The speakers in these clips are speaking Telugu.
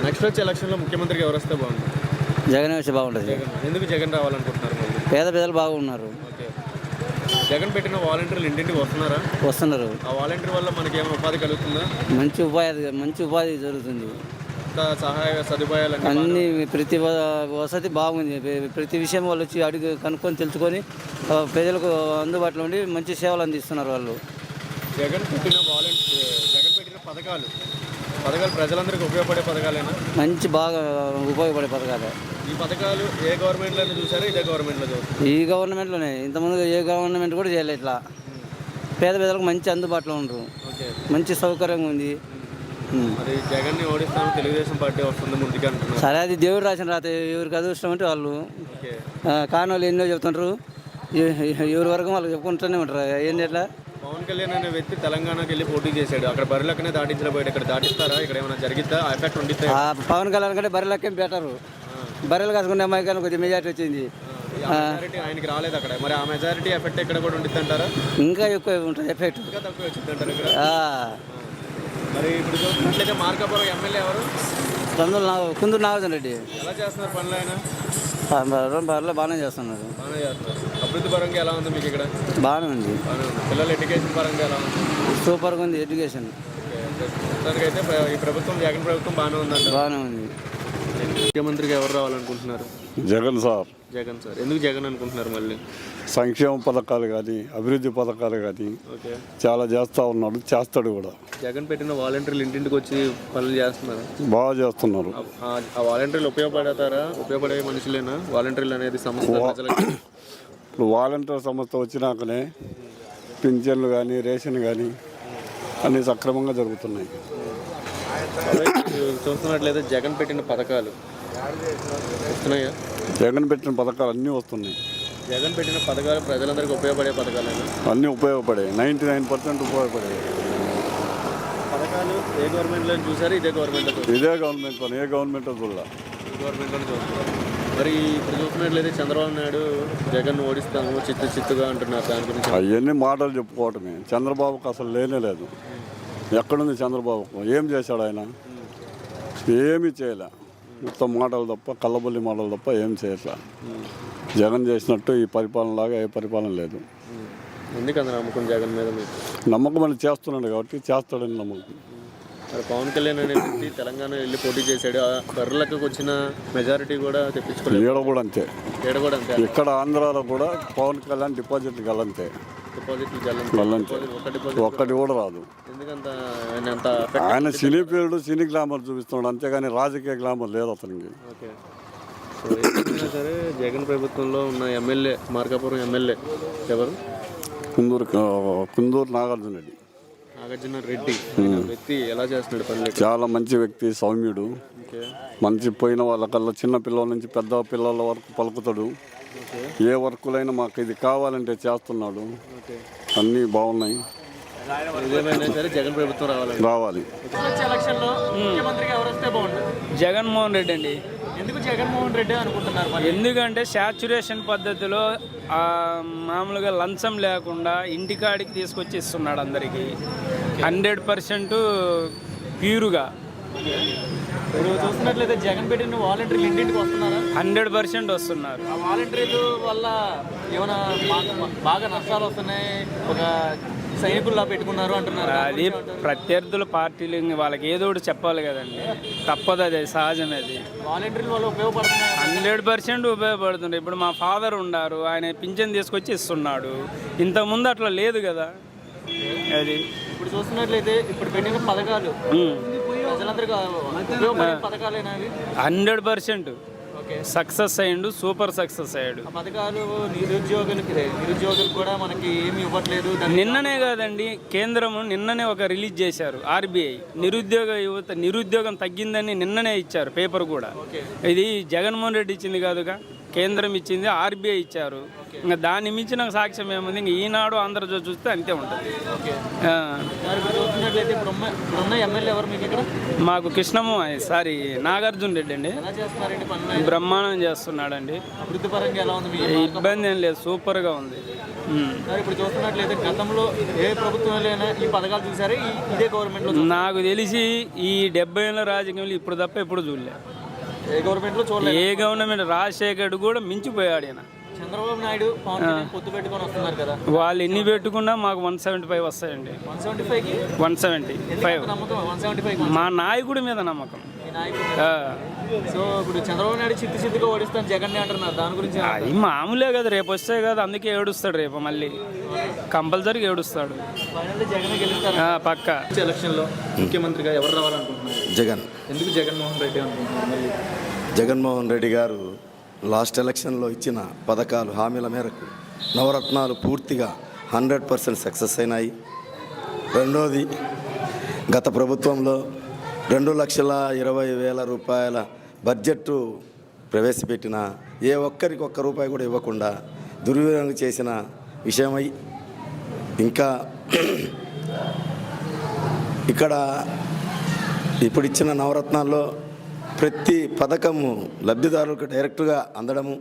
నెక్స్ట్ వచ్చే ఎలక్షన్లో ముఖ్యమంత్రికి ఎవరు వస్తే బాగుంటుంది? జగన్ వస్తే బాగుంటుంది. ఎందుకు జగన్ రావాలనుకుంటున్నారు? పేద ప్రజలు బాగున్నారు. ఓకే. జగన్ పెట్టిన వాలంటీర్లు ఇంటింటికి వస్తున్నారు. ఆ వాలంటీర్ వల్ల మనకి ఏమైనా ఉపాధి కలుగుతుందా? మంచి ఉపాధి జరుగుతుంది. సహాయ సదుపాయాలు అన్ని ప్రతి వసతి బాగుంది. ప్రతి విషయం వాళ్ళు వచ్చి అడిగి కనుక్కొని తెలుసుకొని ప్రజలకు అందుబాటులో ఉండి మంచి సేవలు అందిస్తున్నారు వాళ్ళు. జగన్ పెట్టిన పథకాలు ప్రజలందరికీ ఉపయోగపడే పథకాలేనా? బాగా ఉపయోగపడే పథకాలే. ఈ పథకాలు ఏ గవర్నమెంట్లోనే చూసారా? ఇదే గవర్నమెంట్లో చూసారు? ఈ గవర్నమెంట్లోనే. ఇంతకుముందు ఏ గవర్నమెంట్ కూడా చేయలేదు ఇట్లా. పేద ప్రజలకు మంచి అందుబాటులో ఉండరు. మంచి సౌకర్యంగా ఉంది. అది జగన్ని ఓడిస్తాము, తెలుగుదేశం పార్టీ వస్తుంది ముందుకు అంటున్నారు. సరే, అది దేవుడు రాసిన రాత. ఎవరికి అదృష్టం అంటే వాళ్ళు. కాని వాళ్ళు ఎన్నో చెప్తుంటారు. ఎవరి వరకు వాళ్ళు చెప్పుకుంటూనే ఉంటారు. ఏంటి ఎట్లా? పవన్ కళ్యాణ్ అనే వ్యక్తి తెలంగాణకి వెళ్ళి పోటీ చేశాడు. అక్కడ బరిలక్కనే దాటించలేకపోయాడు. ఇక్కడ దాటిస్తారా? ఇక్కడ ఏమైనా జరిగిద్దా? ఆ ఎఫెక్ట్ ఉండిద్దా? పవన్ కళ్యాణ్ కంటే బరిలక్కేం బెటరు. బర్రెలు కాసుకునే అమ్మాయి కానీ కొద్దిగా మెజారిటీ వచ్చింది. మెజారిటీ ఆయనకి రాలేదు అక్కడ. మరి ఆ మెజారిటీ ఎఫెక్ట్ ఇక్కడ కూడా ఉండిద్ది అంటారా? ఇంకా ఎక్కువ ఉంటుంది ఎఫెక్ట్. ఇంకా తక్కువ వచ్చింది అంటారు ఇక్కడ. మరి ఇప్పుడు చూసినట్లయితే మార్కాపురం ఎమ్మెల్యే ఎవరు? కుందూరు నాగార్జున రెడ్డి. ఎలా చేస్తున్నారు పనులు ఆయన? బాగానే చేస్తున్నారు. అభివృద్ధి పరంగా ఎలా ఉంది మీకు ఇక్కడ? బాగానే ఉంది. పిల్లల ఎడ్యుకేషన్ పరంగా ఎలా ఉంది? సూపర్గా ఉంది ఎడ్యుకేషన్. అయితే ఈ ప్రభుత్వం, జగన్ ప్రభుత్వం బాగానే ఉందండి. బాగానే ఉంది. ముఖ్యమంత్రికి ఎవరు రావాలనుకుంటున్నారు? జగన్ సార్. జగన్ సార్. ఎందుకు జగన్ అనుకుంటున్నారు? మళ్ళీ సంక్షేమ పథకాలు కానీ అభివృద్ధి పథకాలు కానీ చాలా చేస్తూ ఉన్నాడు, చేస్తాడు కూడా. జగన్ పెట్టిన వాలంటీర్లు ఇంటింటికి వచ్చి పనులు చేస్తున్నారు. బాగా చేస్తున్నారు. ఆ వాలంటీర్లు ఉపయోగపడతారా? ఉపయోగపడే మనుషులేనా వాలంటీర్లు అనేది సంస్థ? ఇప్పుడు వాలంటీర్ సంస్థ వచ్చినాకనే పింఛన్లు కానీ రేషన్ కానీ అన్నీ సక్రమంగా జరుగుతున్నాయి. చూస్తున్నట్లయితే జగన్ పెట్టిన పథకాలు వస్తున్నాయా? జగన్ పెట్టిన పథకాలు అన్నీ వస్తున్నాయి. జగన్ పెట్టిన పథకాలు ప్రజలందరికీ ఉపయోగపడే పథకాలు అన్నీ ఉపయోగపడాయి. 99% ఉపయోగపడాయి. పథకాలు ఏ గవర్నమెంట్లో చూసారు? ఇదే గవర్నమెంట్లో? ఇదే గవర్నమెంట్లో. ఏ గవర్నమెంట్లో చూడాలి? ఈ గవర్నమెంట్లోనే చూస్తున్నారు. మరి ఇప్పుడు చూసినట్లయితే చంద్రబాబు నాయుడు జగన్ ఓడిస్తాము చిత్తుగా అంటున్నారు. దాని గురించి అవన్నీ మాటలు చెప్పుకోవటమే. చంద్రబాబుకు అసలు లేనే లేదు. ఎక్కడుంది చంద్రబాబుకు? ఏం చేశాడు ఆయన? ఏమీ చేయలే. మొత్తం మాటలు తప్ప, కళ్ళబొల్లి మాటలు తప్ప ఏం చేయట్లా. జగన్ చేసినట్టు ఈ పరిపాలనలాగా ఏ పరిపాలన లేదు. ఎందుకంత నమ్మకం జగన్ మీద? నమ్మకం అని చేస్తున్నాడు కాబట్టి చేస్తాడని నమ్మకం. మరి పవన్ కళ్యాణ్ అనే వ్యక్తి తెలంగాణ వెళ్ళి పోటీ చేశాడు. బర్రెలకు వచ్చిన మెజారిటీ కూడా తెప్పించుకోలేదు. ఈడ కూడా అంతే. ఇక్కడ ఆంధ్రాలో కూడా పవన్ కళ్యాణ్ డిపాజిట్లు గల్లంతే. ఒక్కటి కూడా రాదు. ఆయన సినీ ఫీల్డ్, సినీ గ్లామర్ చూపిస్తున్నాడు అంతేగాని రాజకీయ గ్లామర్ లేదు అతనికి. సరే, జగన్ ప్రభుత్వంలో ఉన్న ఎమ్మెల్యే, మార్కాపురం ఎమ్మెల్యే ఎవరు? కుందూరు నాగార్జున రెడ్డి. వ్యక్తి ఎలా చేస్తున్నాడు పనులు? చాలా మంచి వ్యక్తి, సౌమ్యుడు. మంచి పోయిన వాళ్ళకల్లా చిన్న పిల్లల నుంచి పెద్ద పిల్లల వరకు పలుకుతాడు. ఏ వర్కులైనా మాకు ఇది కావాలంటే చేస్తున్నాడు. అన్నీ బాగున్నాయి. జగన్ ప్రభుత్వం రావాలి. జగన్మోహన్ రెడ్డి అండి. ఎందుకు జగన్మోహన్ రెడ్డి అనుకుంటున్నారు? ఎందుకంటే శాచ్యురేషన్ పద్ధతిలో మామూలుగా లంచం లేకుండా ఇంటికాడికి తీసుకొచ్చి ఇస్తున్నాడు అందరికీ. 100% ప్యూర్గా. చూస్తున్నట్లయితే జగన్ పెట్టిన వాలంటీర్లు ఇంటింటికి వస్తున్నారా? 100% వస్తున్నారు. ఆ వాలంటీర్లు వల్ల ఏమైనా బాగా నష్టాలు వస్తున్నాయి, ఒక సైనికుల్లా పెట్టుకున్నారు అంటున్నారు. అది ప్రత్యర్థుల పార్టీలు వాళ్ళకి ఏదో ఒకటి చెప్పాలి కదండి, తప్పదు. అది సహజమే. అది వాలంటీర్ల వల్ల ఉపయోగపడుతున్నాయి. 100% ఉపయోగపడుతుంది. ఇప్పుడు మా ఫాదర్ ఉన్నారు, ఆయన పింఛన్ తీసుకొచ్చి ఇస్తున్నాడు. ఇంతకుముందు అట్లా లేదు కదా. అది ఇప్పుడు చూస్తున్నట్లయితే ఇప్పుడు పెట్టిన పథకాలు ప్రజలందరికీ ఉపయోగపడే పథకాలేనా? 100% సక్సెస్ అయ్యిండు. సూపర్ సక్సెస్ అయ్యాడు. పథకాలు నిరుద్యోగులకు కూడా మనకి ఏమి ఇవ్వట్లేదు. నిన్ననే కాదండి, కేంద్రము నిన్ననే ఒక రిలీజ్ చేశారు. RBI నిరుద్యోగం తగ్గిందని నిన్ననే ఇచ్చారు పేపర్ కూడా. ఇది జగన్మోహన్ రెడ్డి ఇచ్చింది కాదుగా, కేంద్రం ఇచ్చింది, RBI ఇచ్చారు. ఇంకా దాన్ని మించిన సాక్ష్యం ఏముంది? ఇంకా ఈనాడు ఆంధ్రజ్యోతి చూస్తే అంతే ఉంటుంది. మాకు నాగార్జున రెడ్డి అండి. బ్రహ్మాండం చేస్తున్నాడండి. ఇబ్బంది ఏం లేదు, సూపర్గా ఉంది. మరి ఇప్పుడు చూస్తున్నట్లయితే గతంలో ఏ ప్రభుత్వంలోనైనా ఈ పథకాలు చూసారే ఇదే గవర్నమెంట్లో నాకు తెలిసి ఈ 70 ఏళ్ళ రాజకీయంలో ఇప్పుడు తప్ప ఎప్పుడు చూడలే. ఏ గవర్నమెంట్లో చూడలేదు. ఏ గవర్నమెంట్ రాజశేఖర్ కూడా మించిపోయాడు ఆయన. చంద్రబాబు నాయుడు పవన్ కళ్యాణ్ పొత్తు పెట్టుకొని వస్తున్నారు కదా, వాళ్ళు ఎన్ని పెట్టుకున్నా మాకు 175 వస్తాయండి. 175కి 175 నమ్మకం. 175 మా నాయకుడి మీద నమ్మకం. ఆ. సో ఇప్పుడు చంద్రబాబు నాయుడు చిత్తుగా ఓడిస్తాను జగన్ అంటున్నారు, దాని గురించి అది మామూలే కదా, రేపు వస్తే కదా, అందుకే ఏడుస్తాడు రేపు మళ్ళీ కంపల్సరీగా ఏడుస్తాడు. ఫైనల్లీ జగన్ గెలుస్తారు పక్క. ఎలక్షన్లో ముఖ్యమంత్రిగా ఎవరు రావాలనుకుంటున్నారు? జగన్. ఎందుకు జగన్మోహన్ రెడ్డి అనుకుంటున్నారు? మళ్ళీ జగన్మోహన్ రెడ్డి గారు లాస్ట్ ఎలక్షన్లో ఇచ్చిన పథకాలు హామీల మేరకు నవరత్నాలు పూర్తిగా 100% సక్సెస్ అయినాయి. రెండోది, గత ప్రభుత్వంలో 2,20,000 రూపాయల బడ్జెట్ ప్రవేశపెట్టిన ఏ ఒక్కరికి ఒక్క రూపాయి కూడా ఇవ్వకుండా దుర్వినియోగం చేసిన విషయమై ఇంకా ఇక్కడ ఇప్పుడు ఇచ్చిన నవరత్నాల్లో ప్రతి పథకము లబ్ధిదారులకు డైరెక్ట్గా అందడము,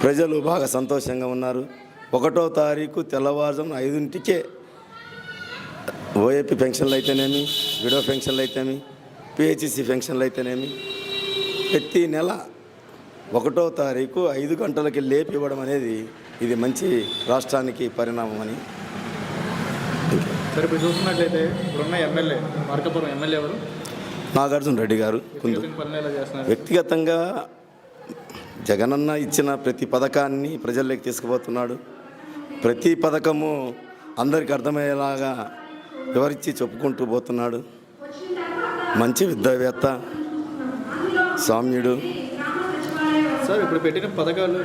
ప్రజలు బాగా సంతోషంగా ఉన్నారు. 1వ తారీఖు తెల్లవారుజామున 5ంటికే ఓఏపీ పెన్షన్లు అయితేనేమి, విడో పెన్షన్లు అయితేనేమి, పిహెచ్సి పెన్షన్లు అయితేనేమి, ప్రతి నెల 1వ తారీఖు 5 గంటలకి లేపి ఇవ్వడం అనేది ఇది మంచి రాష్ట్రానికి పరిణామం అని. సరే ఇప్పుడు చూస్తున్నట్లయితే ఇప్పుడున్న ఎమ్మెల్యే మార్కాపురం ఎమ్మెల్యే ఎవరు? నాగార్జున రెడ్డి గారు. వ్యక్తిగతంగా జగనన్న ఇచ్చిన ప్రతి పథకాన్ని ప్రజల్లోకి తీసుకుపోతున్నాడు. ప్రతి పథకము అందరికి అర్థమయ్యేలాగా వివరించి చెప్పుకుంటూ పోతున్నాడు. మంచి విద్యావేత్త, సామ్యుడు. సార్ ఇప్పుడు పెట్టిన పథకాలు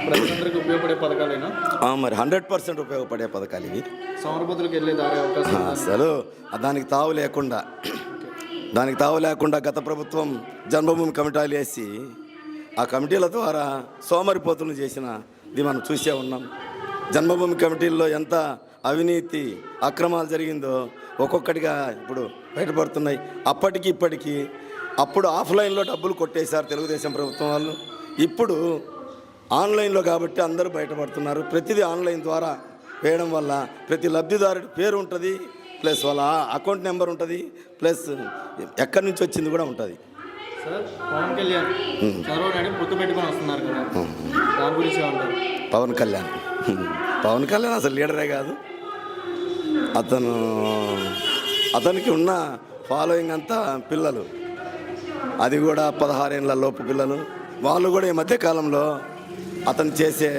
ప్రజలందరికీ ఉపయోగపడే పథకాలేనా? మరి 100% ఉపయోగపడే పథకాలు ఇవి. సోమరపతులకు వెళ్ళే దారి అవకాశం అసలు దానికి తావు లేకుండా గత ప్రభుత్వం జన్మభూమి కమిటీలు వేసి ఆ కమిటీల ద్వారా సోమరిపోతులు చేసినది మనం చూసే ఉన్నాం. జన్మభూమి కమిటీల్లో ఎంత అవినీతి అక్రమాలు జరిగిందో ఒక్కొక్కటిగా ఇప్పుడు బయటపడుతున్నాయి. అప్పటికి ఇప్పటికీ అప్పుడు ఆఫ్లైన్లో డబ్బులు కొట్టేశారు తెలుగుదేశం ప్రభుత్వం వాళ్ళు. ఇప్పుడు ఆన్లైన్లో కాబట్టి అందరూ బయటపడుతున్నారు. ప్రతిదీ ఆన్లైన్ ద్వారా వేయడం వల్ల ప్రతి లబ్ధిదారుడి పేరు ఉంటుంది, ప్లస్ వాళ్ళ అకౌంట్ నెంబర్ ఉంటుంది, ప్లస్ ఎక్కడి నుంచి వచ్చింది కూడా ఉంటుంది. సార్ పవన్ కళ్యాణ్ చంద్రబాబు నాయుడు పొత్తు పెట్టుకొని వస్తున్నారు కదా, దాని గురించి ఏమంటారు? పవన్ కళ్యాణ్ అసలు లీడరే కాదు. అతనికి ఉన్న ఫాలోయింగ్ అంతా పిల్లలు, అది కూడా 16 ఏళ్ళ లోపు పిల్లలు. వాళ్ళు కూడా ఈ మధ్యకాలంలో అతను చేసే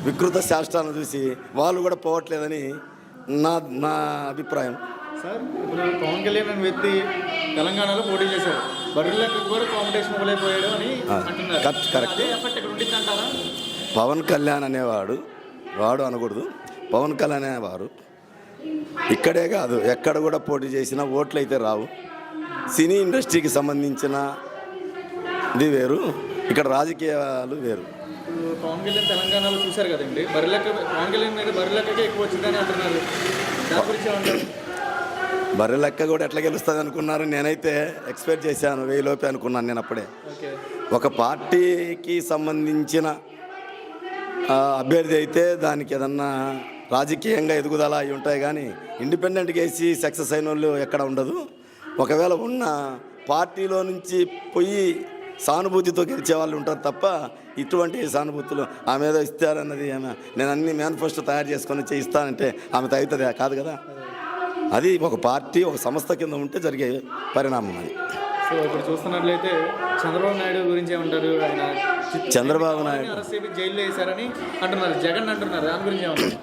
వికృత శాస్త్రాలను చూసి వాళ్ళు కూడా పోవట్లేదని నా అభిప్రాయం. సార్ ఇప్పుడు పవన్ కళ్యాణ్ అనే వ్యక్తి తెలంగాణలో పోటీ చేశారు, బర్రెలకు కూడా కాంపిటీషన్ ఇవ్వలేకపోయాడు అని అంటున్నారు. కరెక్ట్. అంటారా? పవన్ కళ్యాణ్ అనేవాడు అనకూడదు. పవన్ కళ్యాణ్ అనేవారు ఇక్కడే కాదు ఎక్కడ కూడా పోటీ చేసినా ఓట్లు అయితే రావు. సినీ ఇండస్ట్రీకి సంబంధించినది వేరు, ఇక్కడ రాజకీయాలు వేరు. పవన్ కళ్యాణ్ తెలంగాణలో చూశారు కదండి, పవన్ కళ్యాణ్ మీద బర్రెలకే ఎక్కువ వచ్చిందని అంటున్నారు, దాని గురించి ఏమంటారు? బర్రె లెక్క కూడా ఎట్లా గెలుస్తుంది అనుకున్నారు? నేనైతే ఎక్స్పెక్ట్ చేశాను 1000 లోపే అనుకున్నాను నేను అప్పుడే. ఒక పార్టీకి సంబంధించిన అభ్యర్థి అయితే దానికి ఏదన్నా రాజకీయంగా ఎదుగుదల అవి ఉంటాయి, కానీ ఇండిపెండెంట్గా వేసి సక్సెస్ అయిన వాళ్ళు ఎక్కడ ఉండదు. ఒకవేళ ఉన్న పార్టీలో నుంచి పోయి సానుభూతితో గెలిచే వాళ్ళు ఉంటారు తప్ప ఇటువంటి సానుభూతులు ఆమె ఏదో ఇస్తారన్నది, నేను అన్ని మేనిఫెస్టో తయారు చేసుకొని ఇస్తానంటే ఆమె తగ్గుతుంది కాదు కదా. అది ఒక పార్టీ ఒక సంస్థ కింద ఉంటే జరిగే పరిణామం అది. సో ఇప్పుడు చూస్తున్నట్లయితే చంద్రబాబు నాయుడు గురించి ఏమంటారు? ఆయన చంద్రబాబు నాయుడు జైల్లో వేశారని అంటున్నారు, జగన్ అంటున్నారు, దాని గురించి ఏమంటారు?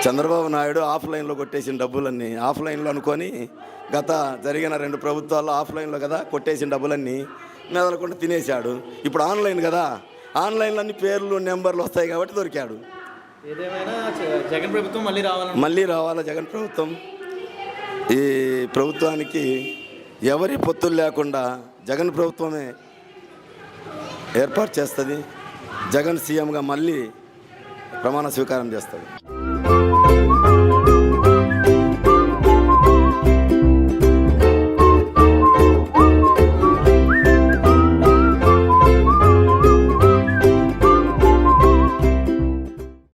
చంద్రబాబు నాయుడు ఆఫ్లైన్లో కొట్టేసిన డబ్బులన్నీ ఆఫ్లైన్లో అనుకొని గత జరిగిన 2 ప్రభుత్వాల్లో ఆఫ్లైన్లో కదా కొట్టేసిన డబ్బులన్నీ మెదలకుండా తినేశాడు. ఇప్పుడు ఆన్లైన్ కదా, ఆన్లైన్లో అన్ని పేర్లు నెంబర్లు వస్తాయి కాబట్టి దొరికాడు. ఏదేమైనా జగన్ ప్రభుత్వం మళ్ళీ రావాలా. జగన్ ప్రభుత్వం ఈ ప్రభుత్వానికి ఎవరి పొత్తులు లేకుండా జగన్ ప్రభుత్వమే ఏర్పాటు చేస్తుంది. జగన్ సీఎంగా మళ్ళీ ప్రమాణ స్వీకారం చేస్తుంది.